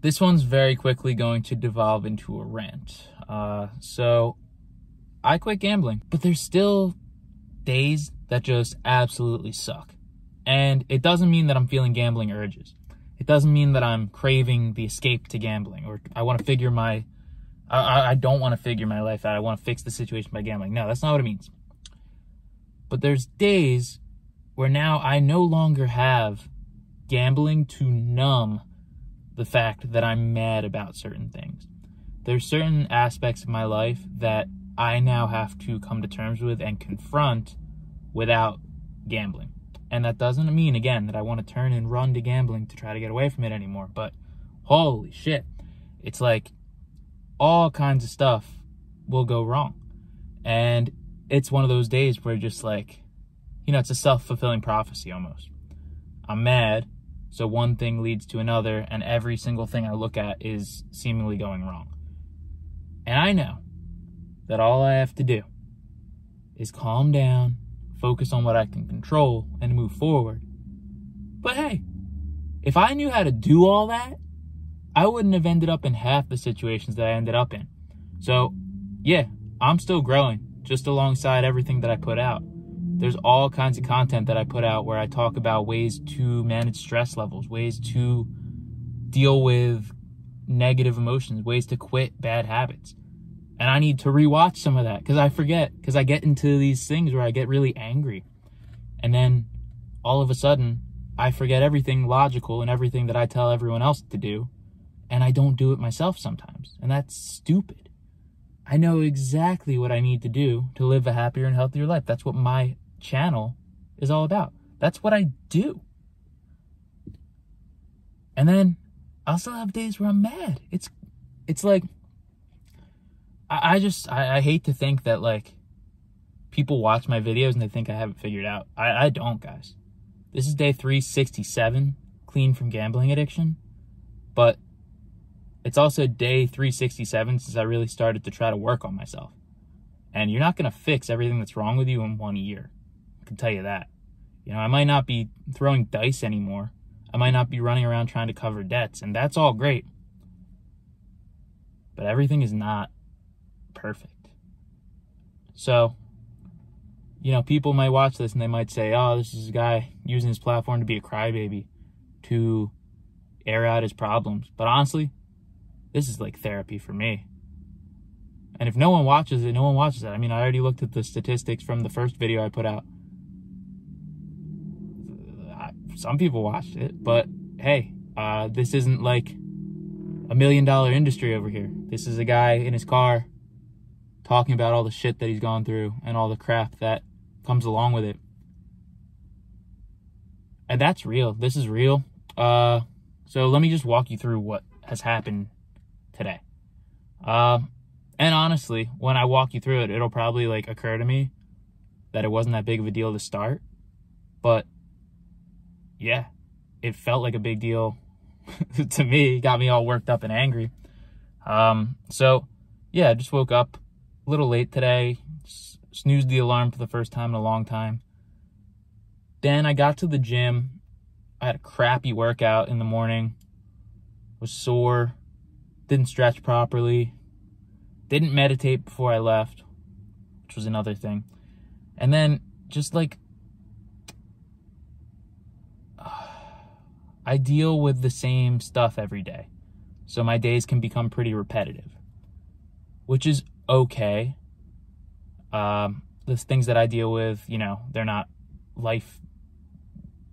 this one's very quickly going to devolve into a rant. So I quit gambling, but there's still days that just absolutely suck. And it doesn't mean that I'm feeling gambling urges. It doesn't mean that I'm craving the escape to gambling, or I want to figure I don't want to figure my life out. I want to fix the situation by gambling. No, that's not what it means. But there's days where now I no longer have gambling to numb the fact that I'm mad about certain things. There's certain aspects of my life that I now have to come to terms with and confront without gambling. And that doesn't mean, again, that I want to turn and run to gambling to try to get away from it anymore. But holy shit, it's like all kinds of stuff will go wrong. And it's one of those days where just like, you know, it's a self-fulfilling prophecy almost. I'm mad, so one thing leads to another, and every single thing I look at is seemingly going wrong. And I know that all I have to do is calm down, focus on what I can control, and move forward. But hey, if I knew how to do all that, I wouldn't have ended up in half the situations that I ended up in. So yeah, I'm still growing just alongside everything that I put out. There's all kinds of content that I put out where I talk about ways to manage stress levels, ways to deal with negative emotions, ways to quit bad habits. And I need to rewatch some of that because I forget, because I get into these things where I get really angry. And then all of a sudden, I forget everything logical and everything that I tell everyone else to do. And I don't do it myself sometimes. And that's stupid. I know exactly what I need to do to live a happier and healthier life. That's what my channel is all about. That's what I do. And then I'll still have days where I'm mad. It's like, I hate to think that like people watch my videos and they think I have it figured out. I don't, guys. This is day 367, clean from gambling addiction. But it's also day 367 since I really started to try to work on myself. And you're not going to fix everything that's wrong with you in 1 year. I can tell you that. You know, I might not be throwing dice anymore. I might not be running around trying to cover debts. And that's all great. But everything is not perfect. So, you know, people might watch this and they might say, oh, this is a guy using his platform to be a crybaby, to air out his problems. But honestly, this is like therapy for me. And if no one watches it, no one watches it. I mean, I already looked at the statistics from the first video I put out. Some people watched it, but hey, this isn't like $1 million industry over here. This is a guy in his car talking about all the shit that he's gone through and all the crap that comes along with it. And that's real. This is real. So let me just walk you through what has happened today. And honestly, when I walk you through it, it'll probably like occur to me that it wasn't that big of a deal to start. But yeah, it felt like a big deal to me. Got me all worked up and angry. So yeah, I just woke up a little late today, snoozed the alarm for the first time in a long time. Then I got to the gym. I had a crappy workout in the morning, was sore, didn't stretch properly, didn't meditate before I left, which was another thing. And then just like, I deal with the same stuff every day. So my days can become pretty repetitive, which is okay. The things that I deal with, you know, they're not life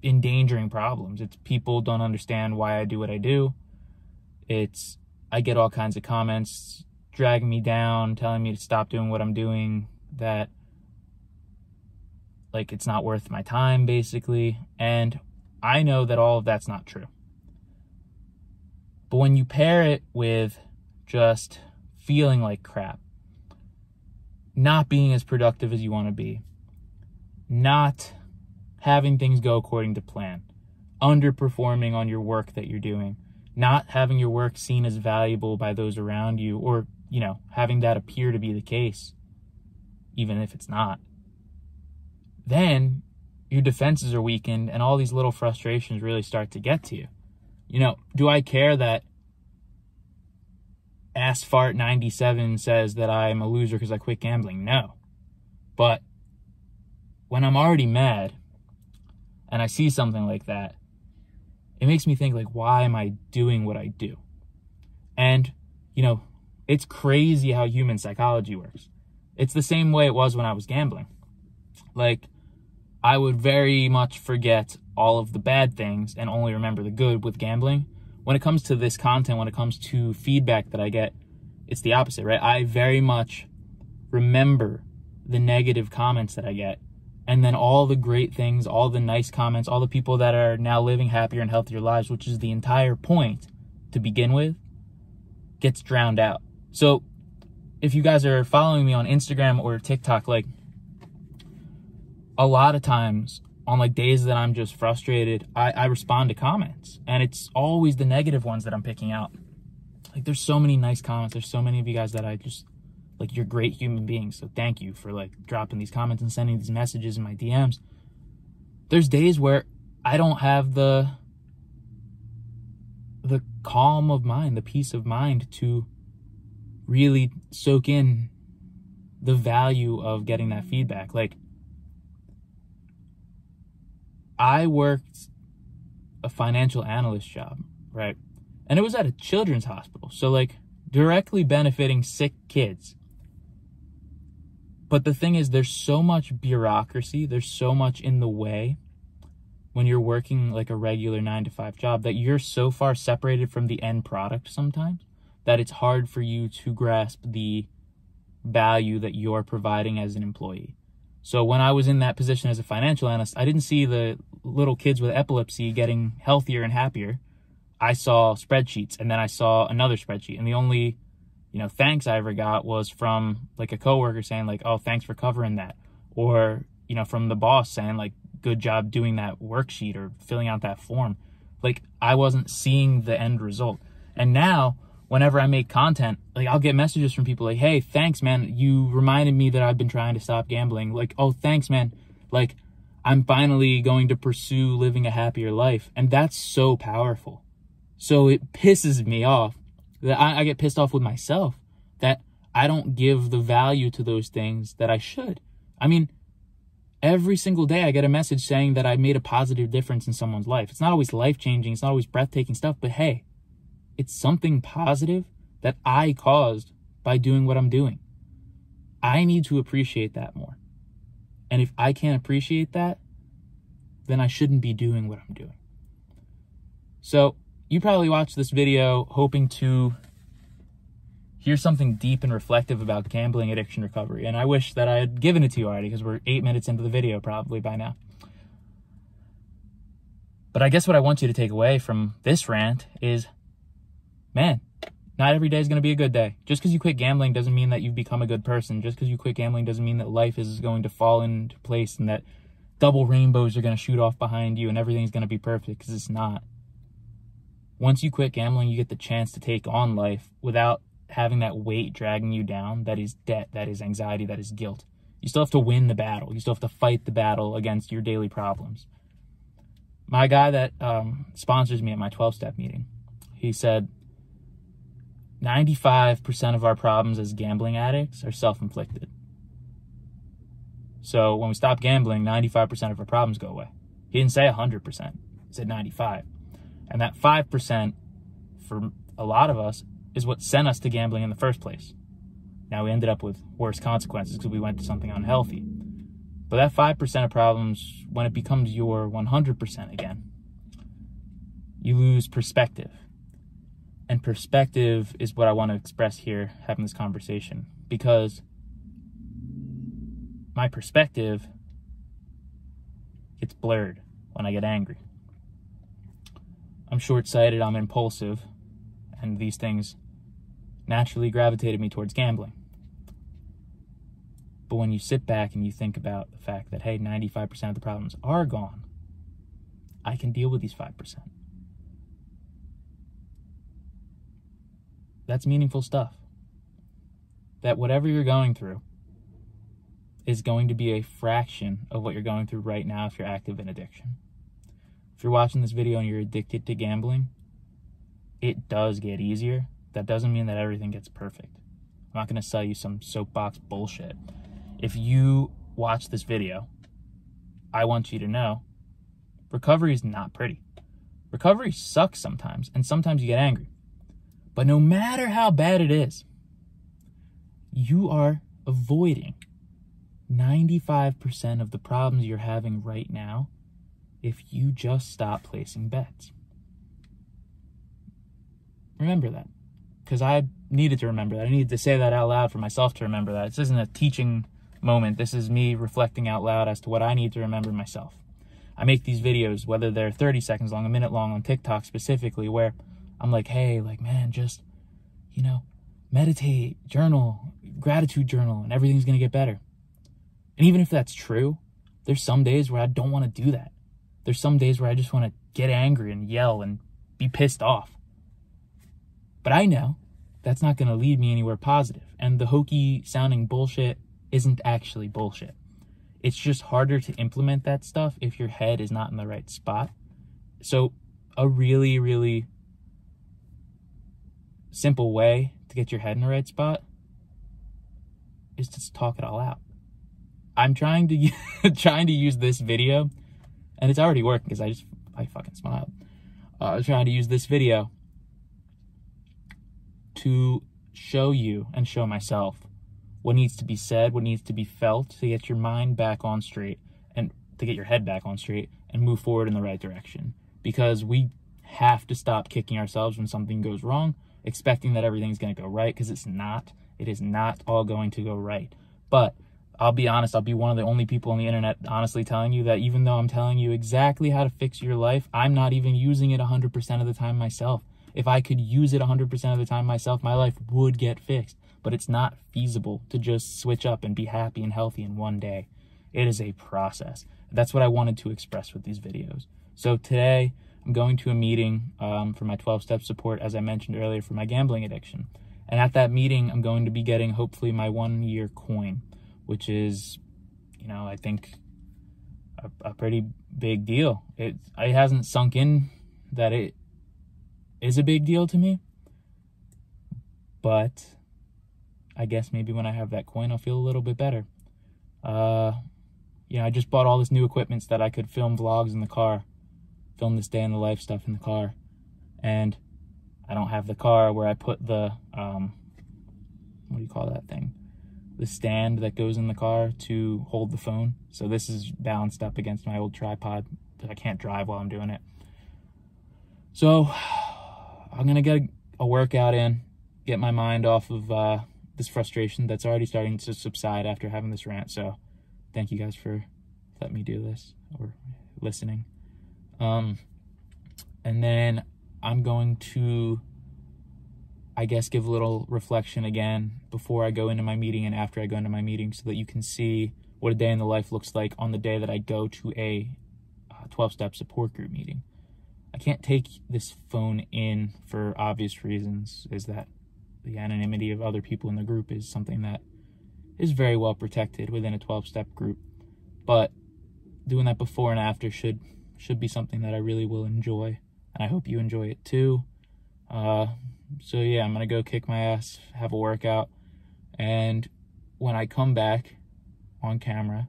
endangering problems. It's people don't understand why I do what I do. It's, I get all kinds of comments dragging me down, telling me to stop doing what I'm doing, that like it's not worth my time basically. And I know that all of that's not true. But when you pair it with just feeling like crap, not being as productive as you want to be, not having things go according to plan, underperforming on your work that you're doing, not having your work seen as valuable by those around you, or, you know, having that appear to be the case, even if it's not, then your defenses are weakened and all these little frustrations really start to get to you. You know, do I care that assfart97 says that I'm a loser because I quit gambling. No. But when I'm already mad and I see something like that, it makes me think, like, why am I doing what I do? And, you know, it's crazy how human psychology works. It's the same way it was when I was gambling. Like, I would very much forget all of the bad things and only remember the good with gambling. When it comes to this content, when it comes to feedback that I get, it's the opposite, right? I very much remember the negative comments that I get, and then all the great things, all the nice comments, all the people that are now living happier and healthier lives, which is the entire point to begin with, gets drowned out. So if you guys are following me on Instagram or TikTok, like, a lot of times on like days that I'm just frustrated, I respond to comments, and it's always the negative ones that I'm picking out. Like, there's so many nice comments. There's so many of you guys that I just, like, you're great human beings. So thank you for like dropping these comments and sending these messages in my DMs. There's days where I don't have the calm of mind, the peace of mind to really soak in the value of getting that feedback. Like, I worked a financial analyst job, right? And it was at a children's hospital. So, like, directly benefiting sick kids. But the thing is, there's so much bureaucracy. There's so much in the way when you're working like a regular 9-to-5 job that you're so far separated from the end product sometimes that it's hard for you to grasp the value that you're providing as an employee. So when I was in that position as a financial analyst, I didn't see the little kids with epilepsy getting healthier and happier. I saw spreadsheets, and then I saw another spreadsheet. And the only, you know, thanks I ever got was from like a coworker saying like, oh, thanks for covering that. Or, you know, from the boss saying like, good job doing that worksheet or filling out that form. Like, I wasn't seeing the end result. And now, whenever I make content, like, I'll get messages from people like, hey, thanks, man. You reminded me that I've been trying to stop gambling. Like, oh, thanks, man. Like, I'm finally going to pursue living a happier life. And that's so powerful. So it pisses me off that I get pissed off with myself that I don't give the value to those things that I should. I mean, every single day I get a message saying that I made a positive difference in someone's life. It's not always life-changing. It's not always breathtaking stuff. But hey, it's something positive that I caused by doing what I'm doing. I need to appreciate that more. And if I can't appreciate that, then I shouldn't be doing what I'm doing. So you probably watched this video hoping to hear something deep and reflective about gambling addiction recovery. And I wish that I had given it to you already, because we're 8 minutes into the video probably by now. But I guess what I want you to take away from this rant is, man, not every day is going to be a good day. Just because you quit gambling doesn't mean that you've become a good person. Just because you quit gambling doesn't mean that life is going to fall into place and that double rainbows are going to shoot off behind you and everything's going to be perfect, because it's not. Once you quit gambling, you get the chance to take on life without having that weight dragging you down. That is debt, that is anxiety, that is guilt. You still have to win the battle. You still have to fight the battle against your daily problems. My guy that sponsors me at my 12-step meeting, he said, 95% of our problems as gambling addicts are self-inflicted. So when we stop gambling, 95% of our problems go away. He didn't say 100%. He said 95. And that 5%, for a lot of us, is what sent us to gambling in the first place. Now we ended up with worse consequences because we went to something unhealthy. But that 5% of problems, when it becomes your 100% again, you lose perspective. And perspective is what I want to express here, having this conversation. Because my perspective gets blurred when I get angry. I'm short-sighted, I'm impulsive, and these things naturally gravitated me towards gambling. But when you sit back and you think about the fact that, hey, 95% of the problems are gone, I can deal with these 5%. That's meaningful stuff. That whatever you're going through is going to be a fraction of what you're going through right now if you're active in addiction. If you're watching this video and you're addicted to gambling, it does get easier. that doesn't mean that everything gets perfect. I'm not going to sell you some soapbox bullshit. If you watch this video, I want you to know recovery is not pretty. Recovery sucks sometimes, and sometimes you get angry. But no matter how bad it is, you are avoiding 95% of the problems you're having right now if you just stop placing bets. Remember that, because I needed to remember that. I needed to say that out loud for myself to remember that. This isn't a teaching moment. This is me reflecting out loud as to what I need to remember myself. I make these videos, whether they're 30 seconds long, a minute long, on TikTok specifically, where I'm like, hey, like, man, just, you know, meditate, journal, gratitude journal, and everything's going to get better. And even if that's true, there's some days where I don't want to do that. There's some days where I just want to get angry and yell and be pissed off. But I know that's not going to lead me anywhere positive. And the hokey sounding bullshit isn't actually bullshit. It's just harder to implement that stuff if your head is not in the right spot. So a really, really simple way to get your head in the right spot is to talk it all out. I'm trying to use this video, and it's already working because I fucking smiled. I'm trying to use this video to show you and show myself what needs to be said, what needs to be felt to get your mind back on straight and to get your head back on straight and move forward in the right direction. Because we have to stop kicking ourselves when something goes wrong, expecting that everything's going to go right, because it's not. It is not all going to go right. But I'll be honest, I'll be one of the only people on the internet honestly telling you that even though I'm telling you exactly how to fix your life, I'm not even using it 100% of the time myself. If I could use it 100% of the time myself, my life would get fixed. But it's not feasible to just switch up and be happy and healthy in one day. It is a process. That's what I wanted to express with these videos. So today, I'm going to a meeting for my 12-step support, as I mentioned earlier, for my gambling addiction. And at that meeting, I'm going to be getting, hopefully, my 1-year coin, which is, you know, I think a pretty big deal. It hasn't sunk in that it is a big deal to me, but I guess maybe when I have that coin, I'll feel a little bit better. You know, I just bought all this new equipment so that I could film vlogs in the car, film this day in the life stuff in the car, and I don't have the car where I put the, what do you call that thing? The stand that goes in the car to hold the phone. So this is balanced up against my old tripod, but I can't drive while I'm doing it. So I'm going to get a workout in, get my mind off of this frustration that's already starting to subside after having this rant. So thank you guys for letting me do this or listening. And then I'm going to, I guess, give a little reflection again before I go into my meeting and after I go into my meeting, so that you can see what a day in the life looks like on the day that I go to a 12-step support group meeting. I can't take this phone in for obvious reasons, is that the anonymity of other people in the group is something that is very well protected within a 12-step group. But doing that before and after should be something that I really will enjoy, and I hope you enjoy it too. So yeah, I'm gonna go kick my ass, have a workout, and when I come back on camera,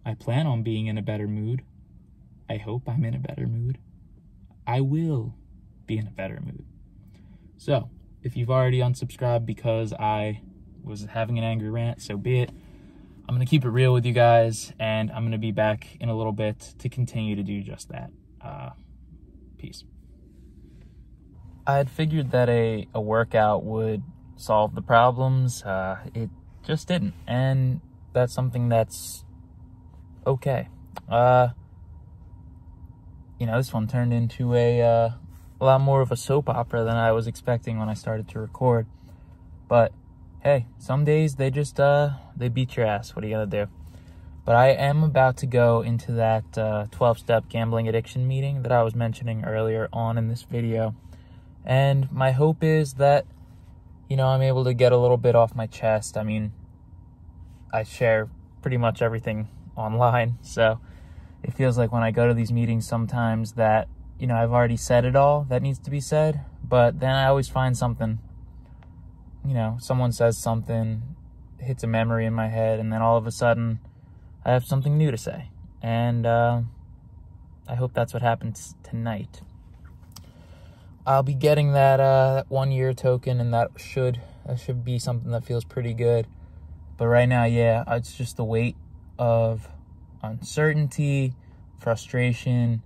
I plan on being in a better mood. I hope I'm in a better mood. I will be in a better mood. So if you've already unsubscribed because I was having an angry rant, so be it. I'm going to keep it real with you guys, and I'm going to be back in a little bit to continue to do just that. Peace. I had figured that a workout would solve the problems. It just didn't, and that's something that's okay. You know, this one turned into a lot more of a soap opera than I was expecting when I started to record. But hey, some days they just they beat your ass. What are you gonna do? But I am about to go into that 12-step gambling addiction meeting that I was mentioning earlier on in this video. And my hope is that, you know, I'm able to get a little bit off my chest. I mean, I share pretty much everything online, so it feels like when I go to these meetings sometimes that, you know, I've already said it all that needs to be said, but then I always find something you know, someone says something, hits a memory in my head, and then all of a sudden I have something new to say. And I hope that's what happens tonight. I'll be getting that 1 year token, and that should be something that feels pretty good. But right now, yeah, it's just the weight of uncertainty, frustration,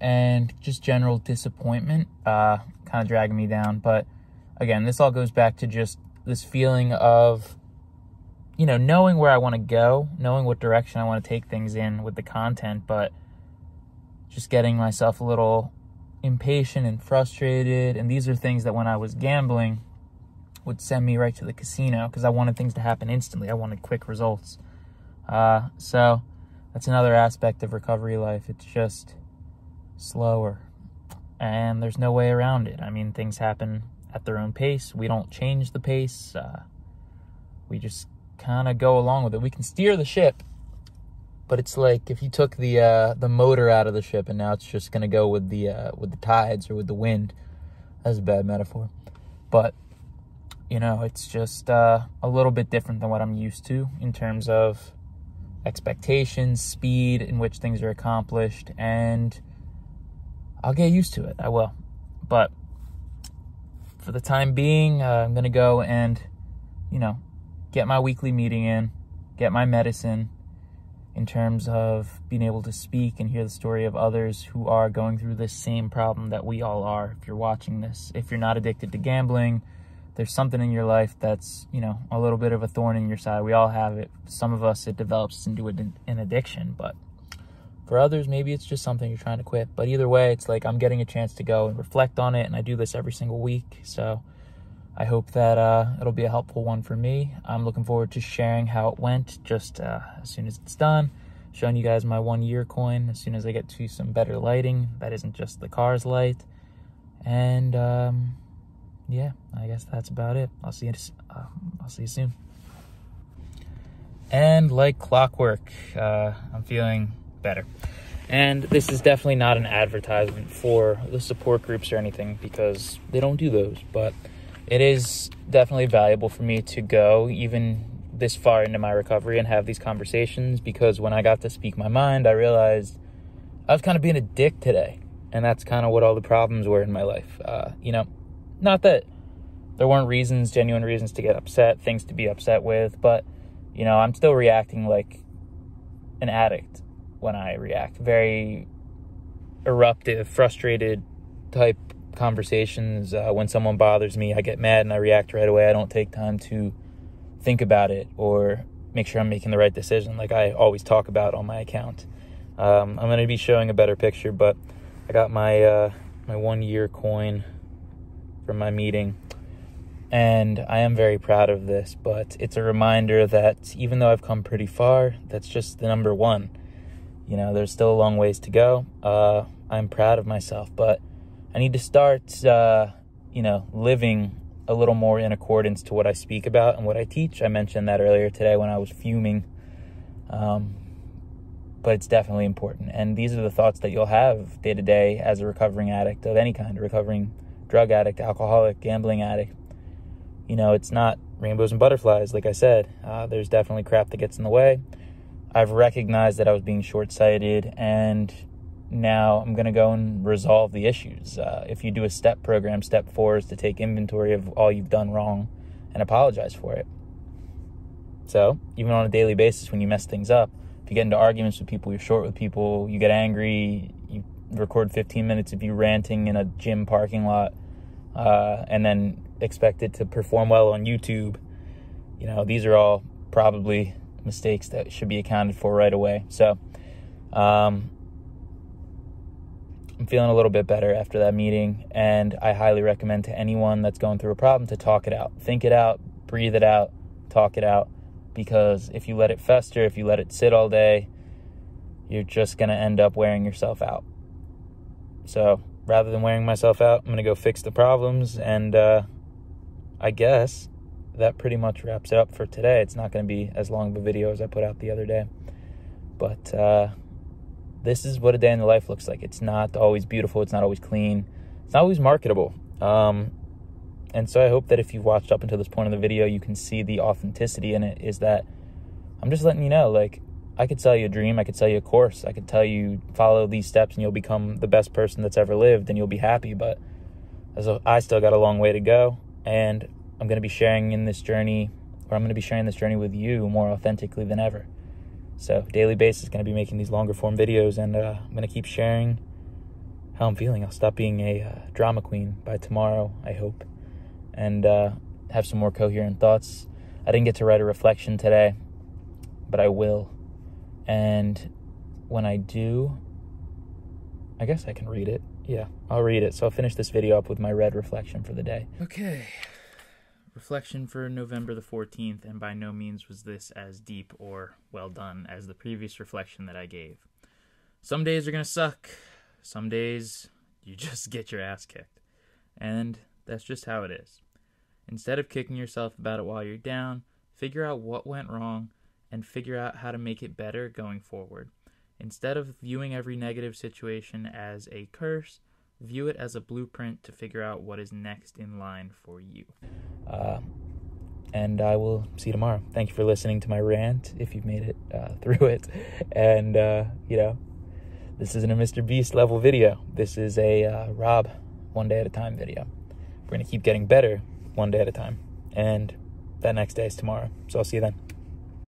and just general disappointment kind of dragging me down. But again, this all goes back to just this feeling of, you know, knowing where I want to go, knowing what direction I want to take things in with the content, but just getting myself a little impatient and frustrated. And these are things that when I was gambling would send me right to the casino because I wanted things to happen instantly. I wanted quick results. So that's another aspect of recovery life. It's just slower, and there's no way around it. I mean, things happen at their own pace. We don't change the pace. We just kind of go along with it. We can steer the ship, but it's like if you took the motor out of the ship and now it's just going to go with the tides or with the wind. That's a bad metaphor, but you know, it's just a little bit different than what I'm used to in terms of expectations, speed in which things are accomplished, and I'll get used to it. I will. But for the time being, I'm going to go and, you know, get my weekly meeting in, get my medicine in terms of being able to speak and hear the story of others who are going through this same problem that we all are. If you're watching this, if you're not addicted to gambling, there's something in your life that's, you know, a little bit of a thorn in your side. We all have it. Some of us, it develops into an addiction, but for others, maybe it's just something you're trying to quit. But either way, it's like I'm getting a chance to go and reflect on it, and I do this every single week. So I hope that it'll be a helpful one for me. I'm looking forward to sharing how it went just as soon as it's done, showing you guys my 1 year coin as soon as I get to some better lighting that isn't just the car's light. And yeah, I guess that's about it. I'll see you soon. And like clockwork, I'm feeling better. And this is definitely not an advertisement for the support groups or anything, because they don't do those, but it is definitely valuable for me to go even this far into my recovery and have these conversations, because when I got to speak my mind, I realized I was kind of being a dick today, and that's kind of what all the problems were in my life. You know, not that there weren't genuine reasons to get upset, things to be upset with, but, you know, I'm still reacting like an addict when I react. Very eruptive, frustrated type conversations. When someone bothers me, I get mad and I react right away. I don't take time to think about it or make sure I'm making the right decision like I always talk about on my account. I'm going to be showing a better picture, but I got my 1 year coin from my meeting, and I am very proud of this, but it's a reminder that even though I've come pretty far, that's just the number one. You know, there's still a long ways to go. I'm proud of myself, but I need to start, you know, living a little more in accordance to what I speak about and what I teach. I mentioned that earlier today when I was fuming, but it's definitely important. And these are the thoughts that you'll have day to day as a recovering addict of any kind, a recovering drug addict, alcoholic, gambling addict. You know, it's not rainbows and butterflies, like I said. There's definitely crap that gets in the way. I've recognized that I was being short-sighted, and now I'm going to go and resolve the issues. If you do a STEP program, step 4 is to take inventory of all you've done wrong and apologize for it. So even on a daily basis, when you mess things up, if you get into arguments with people, you're short with people, you get angry, you record 15 minutes of you ranting in a gym parking lot, and then expect it to perform well on YouTube. You know, these are all probably mistakes that should be accounted for right away. So I'm feeling a little bit better after that meeting, and I highly recommend to anyone that's going through a problem to talk it out. Think it out, breathe it out, talk it out, because if you let it fester, if you let it sit all day, you're just going to end up wearing yourself out. So rather than wearing myself out, I'm going to go fix the problems, and I guess that pretty much wraps it up for today. It's not going to be as long of a video as I put out the other day, but this is what a day in the life looks like. It's not always beautiful. It's not always clean. It's not always marketable. And And so I hope that if you've watched up until this point in the video, you can see the authenticity in it, is that I'm just letting you know, like, I could sell you a dream, I could sell you a course, I could tell you follow these steps and you'll become the best person that's ever lived and you'll be happy, but I still got a long way to go, and I'm going to be sharing this journey with you more authentically than ever. So daily basis, going to be making these longer form videos, and I'm going to keep sharing how I'm feeling. I'll stop being a drama queen by tomorrow, I hope, and have some more coherent thoughts. I didn't get to write a reflection today, but I will. And when I do, I guess I can read it. Yeah, I'll read it. So I'll finish this video up with my read reflection for the day. Okay. Reflection for November the 14th, and by no means was this as deep or well done as the previous reflection that I gave. Some days are going to suck. Some days you just get your ass kicked. And that's just how it is. Instead of kicking yourself about it while you're down, figure out what went wrong and figure out how to make it better going forward. Instead of viewing every negative situation as a curse, view it as a blueprint to figure out what is next in line for you. And I will see you tomorrow. Thank you for listening to my rant, if you've made it through it. And, you know, this isn't a Mr. Beast level video. This is a Rob one day at a time video. We're going to keep getting better one day at a time. And that next day is tomorrow. So I'll see you then.